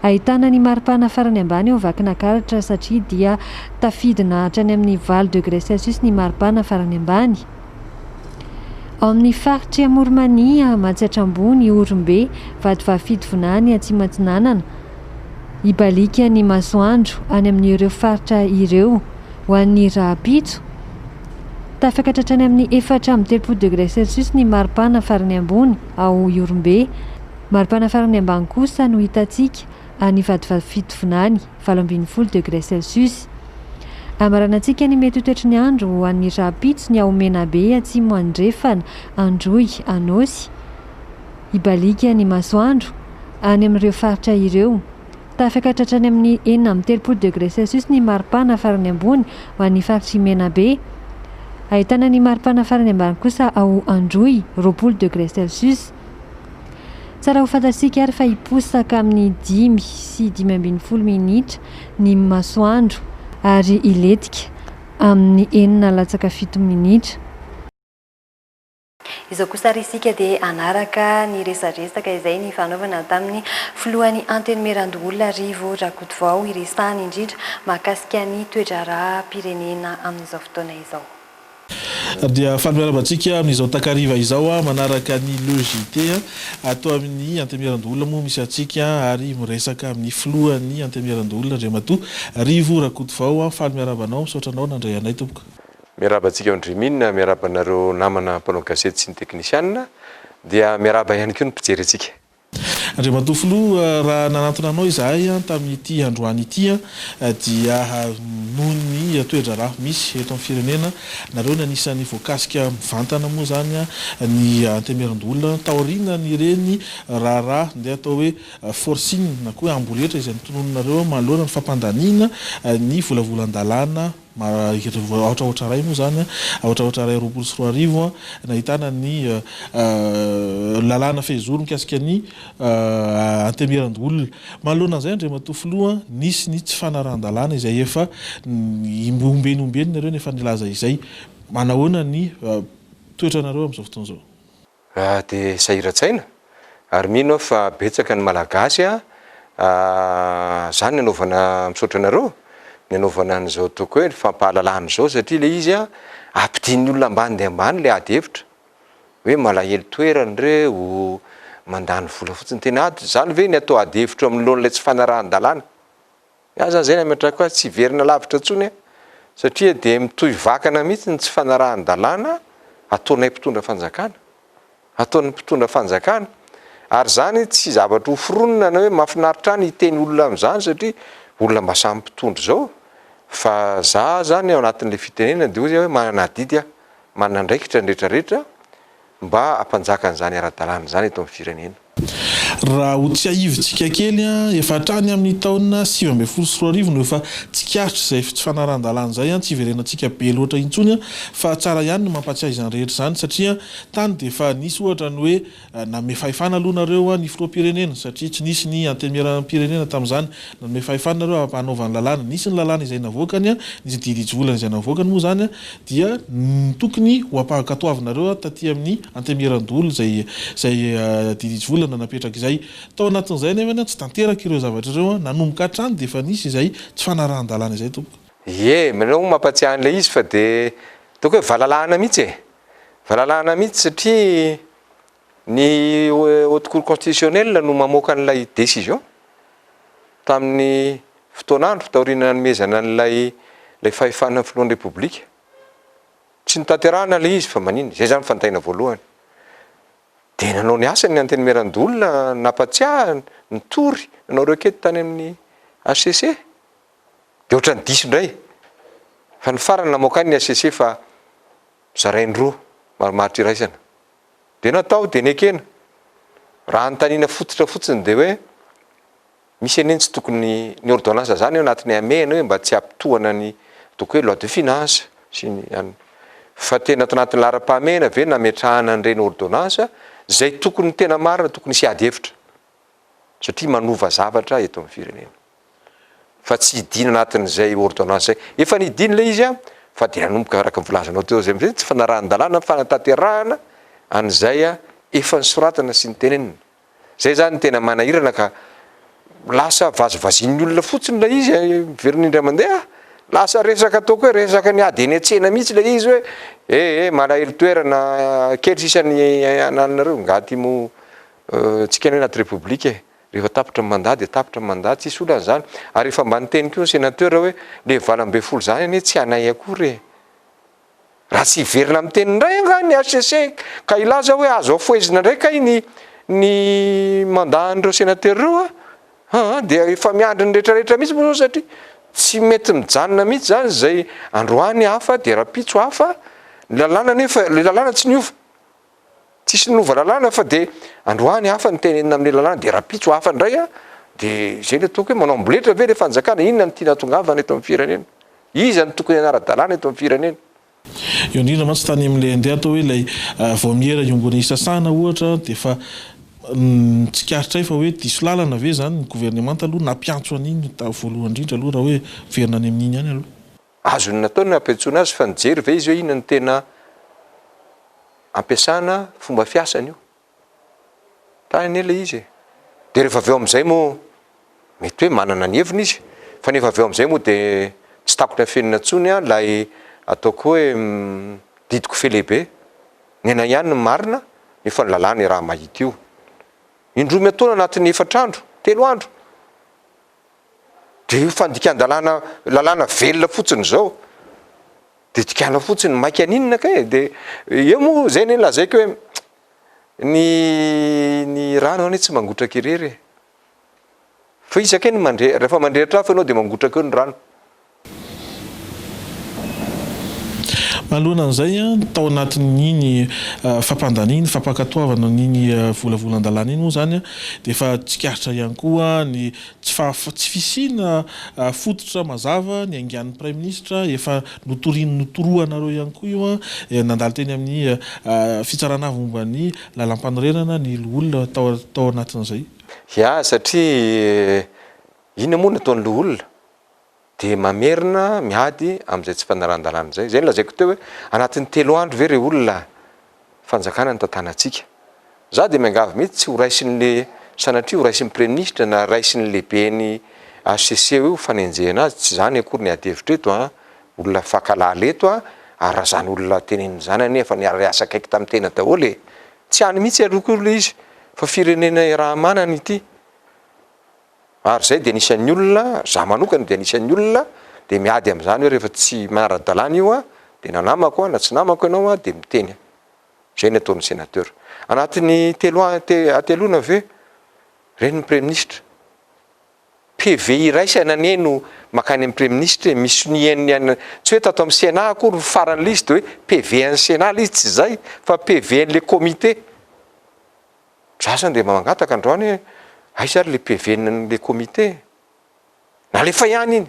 Ahitana ny maripana farany ambany eo Vakinakaratra satria dia tafidina hatrany amin'ny 4°C ny maripana farany ambany. Ao amin'ny faritry Moromania, Matsiatrambony, Orombe, Vatovafidy Vonany, Atsimatsinanana ibalika ny masoandro any amin'ireo faritra ireo ho an'ny rahapitso tafaka tratrany amin'ny 4 degré celsius ny maripana farany ambony ao Iorombe. Maripana farany ambany kosa no hitantsika any Vadivavy-Fitovinany 20 degré celsius. Amaranantsika ny mety ho toetry ny andro ho an'ny rahapitso ny ao Menabe atsimo andrefana Androy Anosy. Ibalika ny masoandro any amin'ireo faritra ireo tafaka tratrany amin'ny 30 degré celsius ny maripana farany ambony ho an'ny faritry Menabe. Ahitana ny maripana farany ambany kosa ao Androy 20 degré celsius. Tsara ho fantatsika ary fa hiposaka amin'ny 5 sy 5:20 minitra ny masoandro ary iletika amin'ny 4:07 minitra. Izao kosa risika dia anaraka ny resaresaka izay ny fanaovana tamin'ny filohan'ny antenimiran-doholona Rivo Rakotovao iresahany indrindra mahakasika ny toe-draharaha pirenena amin'izao fotoana izao. Dia fanmiarabantsika amin'izao takariva izao manaraka ny logité atao amin'ny antenimiran-doholona moa misy atsika ary miresaka amin'ny filohan'ny antenimiran-doholona Andriamatoa Rivo Rakotovao. Fanmiarabanao misaotranao nandray anay tompoko. Miarabantsika Andriminina, miarabanareo namana mpanao gazety sy ny teknisianina, dia miaraba ihany koa ny mpijery antsika. Andriamatoa Filoha, raha nanantona anao izahay tamin'ity androany ity dia noho ny toe-draharaha misy eto amin'ny firenena, nareo ny anisan'ny voakasika mivantana moa zany ny antenimiran-doholona taoriana ny ireny raharaha ndeha atao hoe forcing na koa amboletra izay nitonononareo manoloana ny fampandaniana ny volavolan-dalàna ohatraohatra ray moa zany ohatraohatra ray 24 nahitana ny lalàna fehizoro mikasika ny antenimiran-doholona. Manoloana an'izay Andriamatoa Filoha, nisy ny tsy fanarahan-dalàna izay efa ombenombeny nareo nefa nilaza izay. Manahoana ny toetranareo amin'izao fotoana izao? Dia sahiran-tsaina ary mino fa betsaka ny malagasy zany nanaovana misaotra anareo ny anaovana an'izao toko hoe fampahalalana izao, satria le izy ampidiny olona ambany dia ambany le ady hevitra hoe malahelo toerany reo mandany vola fotsiny tena ady zany ve ny atao ady hevitra amin'olon'ilay tsy fanarahan-dalàna. Aza zay nametraka hoe tsy verina lavitra tsony satria dia mitohy vakana mihitsy ny tsy fanarahan-dalàna ataonay mpitondra fanjakana, ataon'ny mpitondra fanjakana, ary zany tsy zavatra hoforonina na hoe mahafinaritra ny hiteny olona amin'izany satria olona mba samy mpitondra zao. Fa za zany ao anatin'le fitenena dia hoe manana didy manana ndraikitra nrehetrarehetra mba hampanjaka an'izany ara-dalàna zany eto amin'ny firenena. Raha ho tsy ahivontsika kely efa hatrany amin'ny taona 2024 no efa tsikatra izay tsy fanarahan-dalàna zay tsy iverenantsika be loatra intsony fa tsara ihany no mampatsiahy izany rehetra zany satria tany dia efa nisy ohatra ny hoe nanome fahefana aloha nareo ny filoha-pirenena satria tsy nisy ny antenimiram-pirenena tamin'izany nanome fahefana nareo hanaovany lalàna, nisy ny lalàna izay navoakany nisy didivolana izay navoakany moa zany dia tokony ho ampahakatoavinareo taty amin'ny antenimiran-doholona zay didivolana napetraka izay tao anatin'izay nefa tsy tanteraka ireo zavatra ireo nanomboka hatrany dia efa nisy izay tsy fanarahan-dalàna izay tompoko. Manao mampatsiahy an'ilay izy fa dia toko hoe vahalalahana mihitsy vahalalahana mihitsy satria ny haute cour constitutionnelle no mamoaka an'ilay décision tamin'ny fotoanandro taoriana nomezana an'ilay fahefana filohan'ny repoblika. Tsy nitanterahana ilay izy fa manino zay zany fantaina voalohany. Dia nanao ny asany ny antenimiran-doholona nampatsiahy nitory nanao requête tany amin'ny HCC dia ohatrany diso indray fa ny farany namoaka ny HCC fa zarainy roa marimaritra iraisana dia natao dia nekena raha notaniana fototra fotsiny dia hoe misy eneny tsy tokony ny ordonnance zany eo anatin'ny amehana hoe mba tsy hampitohana ny toko hoe loi de finance sy ny fa tena ato anatin'ny lara-pahamehana ve nametrahana an'ireny ordonnance zay tokony tena marina tokony sy ady hevitra satria manova zavatra eto amin'ny firenena fa tsy hidina anatin'izay ordonnance zay efa nidiny le izy fa dia nanomboka araka nivolazanao teo zay amizay tsy fanarahan-dalàna fanatanterahana an'izay efa nisoratana sy ny tenenina zay zany tena manahirana ka lasa vazovazin'ny olona fotsiny la izy verin'indray mandeha lasa resaka ataoko hoe resaka ny ady eny an-tsena mihitsy le izy hoe malahelo toerana kely sisany analinareo ngaty mo tsika ny anaty repoblika rehefa tapitra mandat dia tapitra mandat tsisy olana zany ary efa mba niteny koa ny sénateur hoe le valambe folo zany anie tsy anay akory raha tsy hiverina amin'ny tenindray anga ny HCC ka ilaza hoe azo afoezina ndray kay ny mandahan'ireo sénateur ireo dia efa miandry ny rehetrarehetra mihitsy moa zao satria tsy mety mijanona mihitsy zany zay androany hafa dia rapitso hafa lalàna nefa le lalàna tsy niova tsisy nova lalàna fa dia androany hafa ny tenenina amin'ny lalàna dia rapitso hafa ndray dia zay le toko hoe manao amboletra ve le fanjakana inona ny tiana tongavana eto amin'ny firenena iza ny tokony anara-dalàna eto amin'ny firenena eo indrindra mantsy tany amin'ilay andeha atao hoe ilay voamiera iongony sasana ohatra dia fa tsikaritra fa hoe diso lalana ve zany ny gouvernement aloha nampiantso an'iny voalohany indrindra aloha raha hoe verina any amin'iny ihany aloha azony nataony ampiantsoana azy fa nijery ve izy hoe inona ny tena ampiasana fomba fiasany io tany ela izy dia rehefa aveo amin'izay moa mety hoe manana ny heviny izy fa nefa aveo amin'izay moa dia tsy takony afenina ntsony lay ataoko hoe didiko felehibe nena ihany ny marina nefa ny lalàna raha mahita io indroa metaona anatin'ny 4 andro 3 andro dia io fandikan-dalàna lalàna velona fotsiny zao dia dikana fotsiny maiky aninona kay dia eo moa zay ny lazaiko hoe ny rano anie tsy mangotraka irery fa isakay ny rehefa mandrehitra hafa ianao dia mangotraka eo ny rano malohana an'izay tao anatin'iny fampandaniny fampakatoavana n'iny volavolan-dalàna iny moa zany dia efa tsikaritra ihany koa ny tsy fisina fototra mazava ny angian'ny prime ministre efa notoroanareo ihany koa io nandalo teny amin'ny fitsarana momba ny lalam-panorenana ny olona tao anatin'izay satria inona moa nataon'ny olona dia mamerina miady amin'izay tsy fanaran-dalàna zay zay lazaiko teo hoe anatin'ny 3 andro ve re olona fanjakana ny tantanantsika za dia miangavy mihitsy tsy ho raisin'le sanatria ho raisin'ny premier ministre na raisin'ny lehiben'ny HCC io fanenjehana azy tsy zany akory ny ady-hevitra eto olona fakalala eto ary raha zany olona teneniny zany anefa niara-asa akaiky tamin'ny tena daholo tsy hany mihitsy alok'olona izy fa firenena raha manana ity ary zay dia anisan'ny olona za manokana dia anisan'ny olona dia miady amin'izany hoe rehefa tsy manara-dalàna io dia nanamako na tsy namako ianao dia miteny zay ny ataon'ny sénateur anatin'ny atelona ve reny ny premier ministre PV iraisana neno makany amin'ny premier ministre misy niany tsy hoe tato amin'ny Sénat akory farany liste hoe PV an'ny Sénat izy tsy zay fa PV an'le comité zasany dia mangataka androany aisary le PV n'le comité na lefa ihany iny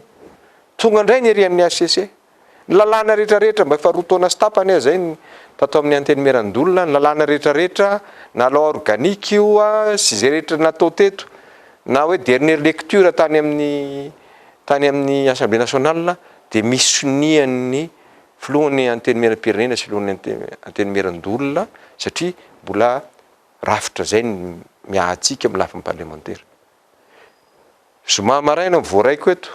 tonga indray ny erian'ny HCC ny lalàna rehetrarehetra mba efa 2 taona sy tapany zay tato amin'ny anteny merandolona ny lalàna rehetrarehetra na loi organique io sy zay rehetra natao teto na hoe dernière lecture tany amin'ny Assemblée nationale dia misy sonian'ny filohan'ny anteny meram-pirenena sy filohan'ny anteny merandolona satria mbola rafitra zay ny miahatsika amin'ny lafiny parlementaire zoma maraina voaraiko eto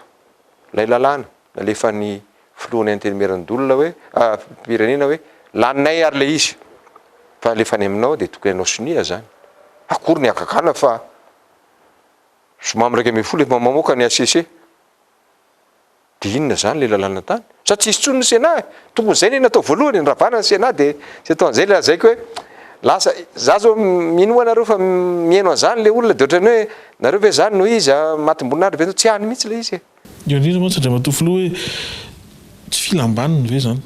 lay lalàna nalefa ny filohan'ny anteny merandolona hoe pirenena hoe laninay ary le izy fa lefa ny aminao dia tokony anao sonia zany akory ny akakana fa zoma miraika ambin'ny folo efa mamoaka ny HCC dia inona zany le lalàna tany sa tsisy tsony ny Sénat tokony zay ny natao voalohany ny ravana ny Sénat dia tsy atao an'izay lazaiko hoe lasa za zao minoa nareo fa mihaino an'izany le olona dia ohatrany hoe nareo ve zany no izy matim-boninahitra ve tsy hany mihitsy le izy eo indrindra moa satria matofilo hoe tsy filambaniny ve zany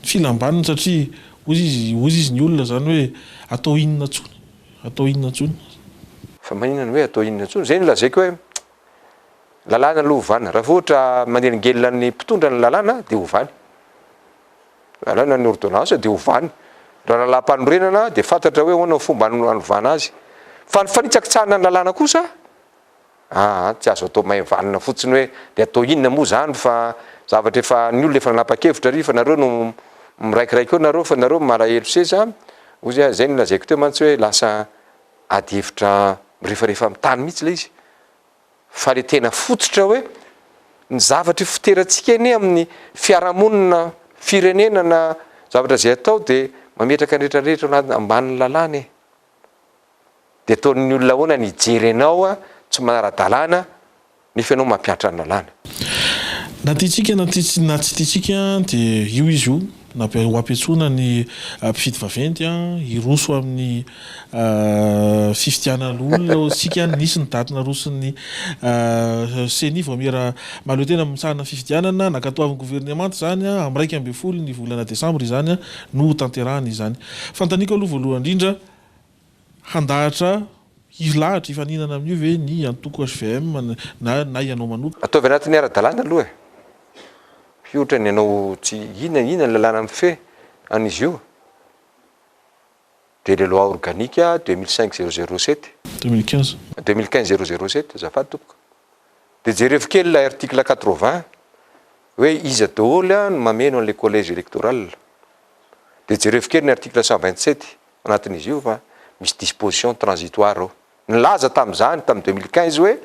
filambaniny satria ozy izy ny olona zany hoe atao inona tsony fa maninona hoe atao inona tsony zay ny lazaiko hoe lalàna aloha hovana raha ohatra mandelingelina ny mpitondra ny lalàna dia hovany lalàna ny ordonnance dia hovany raha lalam-panorenana dia fantatra hoe hoana fomba anovana azy fa ny fanitsakitsahana ny lalàna kosa tsy azo atao mahevanina fotsiny hoe dia atao inona moa zany fa zavatra efa ny olona efa nanapa-kevitra ry fa nareo no miraikiraiky eo nareo fa nareo malahelo seza ozy zay ny lazaiko teo mantsy hoe lasa ady hevitra rehefarehefa amin'ny tany mihitsy le izy fa le tena fototra hoe ny zavatra fiterantsika eny amin'ny fiarahamonina firenena na zavatra zay atao dia mametraka ny rehetrarehetra ambanin'ny lalàna dia ataon'ny olona hoana ny jery anao a tsy manara-dalàna ny fianao mampianatra ny lalàna. Na tiatsika na tsy tiatsika dia io izy io na ho ampiatsoana ny mpifidy vaventy iroso amin'ny fifidianan'olona sika nisy ny datina roson'ny CENI vao mera maleo tena mitsahana fifidianana nakatoavin'ny gouvernement zany amin'ny 1 ny volana desambra izany no tanterahana izany. Fantaniko aloha voalohany indrindra handahatra ilahatra ifaninana amin'io ve ny antoko HVM na ianao manoka ataovy anatin'ny ara-dalàna aloha ohatra ny ianao tsy inona ny lalàna amin'ny fe an'izy io dia le loi organique 2005-007 2015-007 azafady tompoko dia jereo kely la article 80 hoe iza daholo no mameno an'le collège électoral dia jereo kely ny article 127 anatin'izy io fa misy disposition transitoire ao nilaza tamin'izany tamin'ny 2015 hoe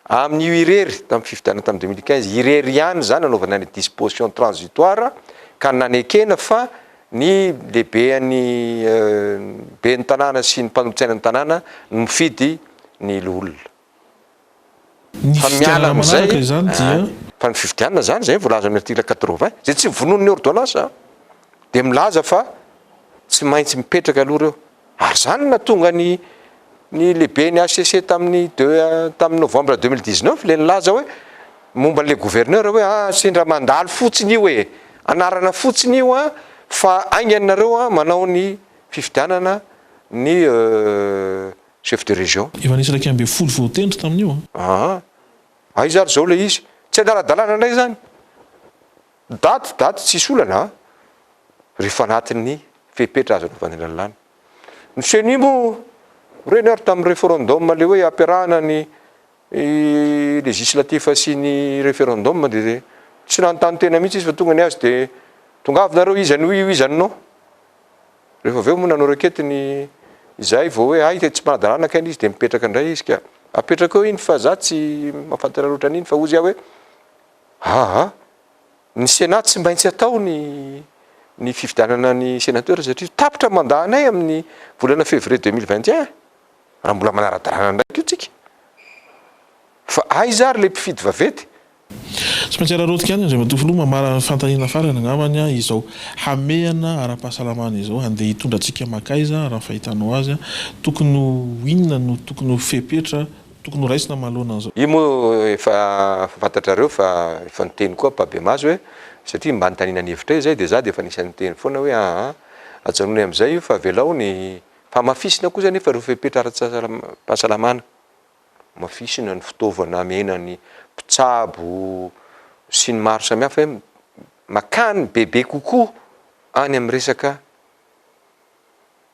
amin'io irery tamin'ny fifidianana tamin'ny 2015 irery ihany zany anaovana ny disposition transitoire ka nanekena fa ny lehibean'ny be ny tanàna sy ny mpanolotsaina ny tanàna no mifidy ny olona fa miala amin'izay fa ny fifidianana zany zay voalaza amin'ny article 80 zay tsy vonon'ny ordonnance dia milaza fa tsy maintsy mipetraka aloha reo ary zany natonga ny lehibe ny ACC tamin'ny novembre 2019 le nilaza hoe momba n'le gouverneur hoe sendra mandalo fotsiny io hoe anarana fotsiny io fa ainganareo manao ny fifidianana ny chef de région efa nisy raika ambe folo voatendry tamin'io ay zary zao le izy tsy adaladalana ndray zany daty tsisy olana rehefa anatin'ny fepetra azo anaovana lalàna ny CENI mo reny ary tamin'ny référendum le hoe ampiarahana ny législatif sy ny référendum dia tsy nanontany tena mihitsy izy fa tonga ny azy dia tongavinareo izany io izanynao rehefa aveo moa nanao raketiny izay vao hoe ay tsy manadalàna kainy izy dia mipetraka indray izy ka apetraka eo iny fa za tsy mahafantatra loatra an'iny fa ozy hoe ny Sénat tsy maintsy atao ny fifidianana ny sénateur satria tapitra mandahanay amin'ny volana février 2021 raha mbola manara-dalàna ndraiky io tsika fa ay zary le mpifidy vavety tsy maintsy ararotika any andray matofoloha mamara fantanina farany angambany izao hamehana ara-pahasalamana izao andeha hitondra antsika makaiza raha fahitanao azy tokony inona no tokony ho fepetra tokony ho raisina mahalona an'izao io moa efa fantatrareo fa efa niteny koa Babemazo hoe satria mba nitanina ny hevitra zay dia za dia efa nisan'ny teny foana hoe ajanony amin'izay io fa velao ny famafisina koa zany efa reo fepetra ara-pahasalamana mafisina ny fitaovana amena ny mpitsabo sy ny maro samihafa hoe makany bebe kokoa any amin'ny resaka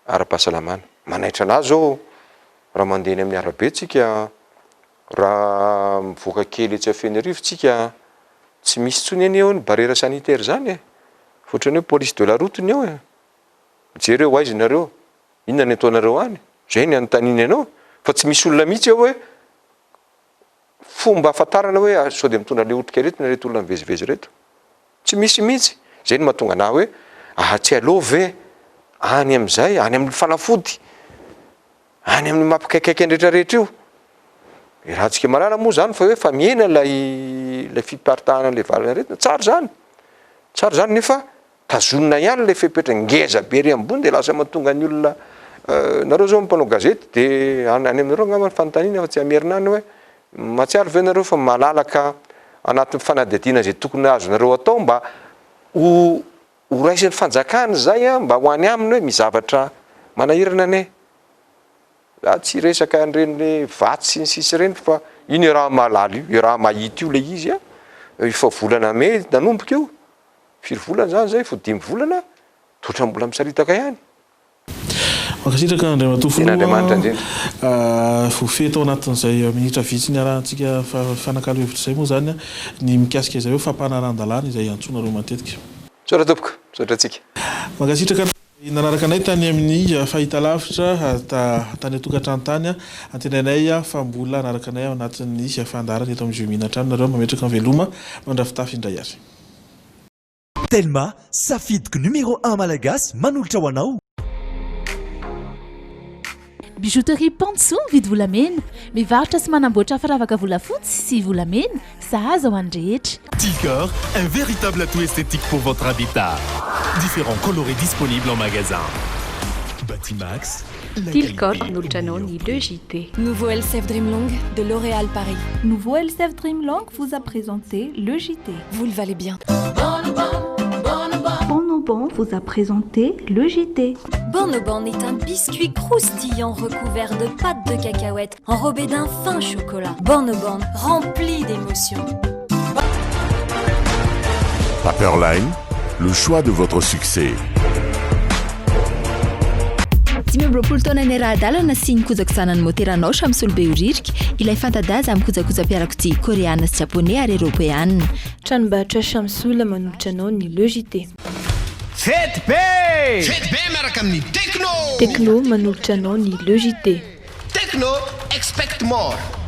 ara-pahasalamana manaitra anazy zao raha mandeha ny amin'ny arabe tsika raha mivoaka kely etsy afeny arivo tsika tsy misy tsony any eo ny barrière sanitaire zany fotrany hoe police de la route ny eo jereo aizinareo inona ny ataonareo any zay ny anotaniny anao fa tsy misy olona mihitsy eo hoe fomba afantarana hoe sao dia mitondra le otrika reto na reto olona mivezivezy reto tsy misy mihitsy zay ny mahatonga na hoe tsy alova ve any amin'izay any amin'ny fanafody any amin'ny mampikaikaiky andrehetrarehetra io raha tsika marana moa zany fa hoe fa miena lay fipartahana le valana retina tsara zany nefa tazonina ihany le fepetra ngeza be ry ambony dia lasa mahatonga ny olona nareo zao mpanao gazety dia any aminareo angamba ny fanontaniana fa tsy amerinany hoe matsiaro ve nareo fa malalaka anatin'ny fanadihadiana zay tokony azonareo atao mba ho raisin'ny fanjakana zay mba ho any aminy hoe mizavatra manahirana ane tsy resaka an'ireny le vaty sy ny sisy ireny fa iny raha malaly io raha mahita io le izy efa volana me nanomboka io 4 volana zany zay fo 5 volana totra mbola misaritaka ihany makasitraka Andriamanitofoloha fofehy tao anatin'izay minitra vitsy ny arahantsika fanakalo hevitra izay moa zany ny mikasika izay hoe fampanaran-dalàna izay antsonareo matetika sora tompoko sotratsika makasitraka nanaraka anay tany amin'ny fahitalavitra tany atokantrano tany antenainay fa mbola nanaraka anay ao anatin'ny fandarana eto amin'ny Jumina-trano nareo mametraka ny veloma mandrafitafy indray ary Telma safidiky numéro 1 malagasy manolotra ho anao Bijouterie Panso mividy volamena, mivarotra sy manamboatra firavaka volafotsy sy volamena, sahaza ho an'ny rehetra. Tilcor, un véritable atout esthétique pour votre habitat. Différents coloris disponibles en magasin. Batimax. Tilcor, Noljanoni, le JT. Nouveau LCF Dreamlong de L'Oréal Paris. Nouveau LCF Dreamlong vous a présenté le JT. Vous le valez bien. Bonobon vous a présenté le JT. Bonobon est un biscuit croustillant recouvert de pâte de cacahuète enrobé d'un fin chocolat. Bonobon, rempli d'émotions. Paperline, le choix de votre succès. Dimy amby roapolo taona ny ara-dalana sy ny kojakozanany moteranao samy solobe horirika ilay fantadaza amin'ny kojakoja-piarakodia koreana sy japonais ary eropeanina. Tranombarotra Shamsul manolotra anao ny Le JT. Fety be miaraka amin'ny Techno. Techno manolotra anao ny Le JT. Techno, expect more.